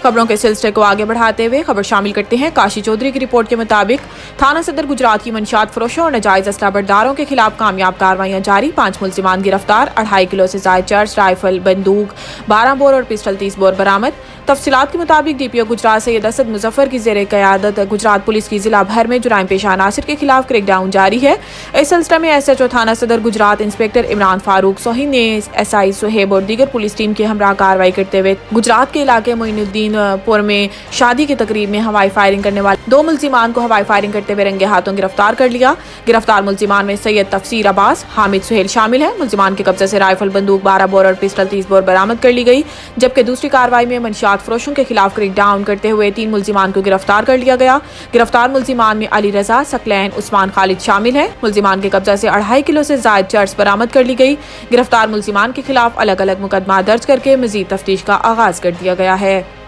खबरों के सिलसिले को आगे बढ़ाते हुए खबर शामिल करते हैं। काशी चौधरी की रिपोर्ट के मुताबिक थाना सदर गुजरात की मंशियात फरोशों और नाजायज असला बरदारों के खिलाफ कामयाब कार्रवाइयां जारी। 5 मुल्जिमान गिरफ्तार, 2.5 किलो से जायद चर्च, राइफल, बंदूक, 12 बोर और पिस्टल 30 बोर बरामद। तफसीलात के मुताबिक DPO गुजरात सैयद असद मुजफ्फर की जेर क़यादत गुजरात पुलिस की जिला भर में जुराइम पेशा अनासिर के खिलाफ क्रैकडाउन जारी है। इस सिलसिले में SHO थाना सदर गुजरात इंस्पेक्टर इमरान फारूक सोही ने SI सुहेब और दीगर पुलिस टीम के हमरा कार्रवाई करते हुए गुजरात के इलाके मोइनुद्दीनपुर में शादी की तकरीब में हवाई फायरिंग करने वाले 2 मुल्जिमान को हवाई फायरिंग करते हुए रंगे हाथों गिरफ्तार कर लिया। गिरफ्तार मुल्जिमान में सैयद तफसीर अब्बास, हामिद सुहेल शामिल है। मुल्जिमान के कब्जे से राइफल, बंदूक, 12 बोर और पिस्टल 30 बोर बरामद कर ली गई, जबकि दूसरी कार्रवाई में मंशियात फरोशों के खिलाफ क्रैकडाउन करते हुए 3 मुल्जिमान को गिरफ्तार कर लिया गया। गिरफ्तार मुल्जिमान में अली रजा, सकलैन, उस्मान खालिद शामिल है। मुल्जिमान के कब्जा से 2.5 किलो से जायद चर्च बरामद कर ली गई। गिरफ्तार मुल्जिमान के खिलाफ अलग अलग मुकदमा दर्ज करके मजीद तफ्तीश का आगाज कर दिया गया है।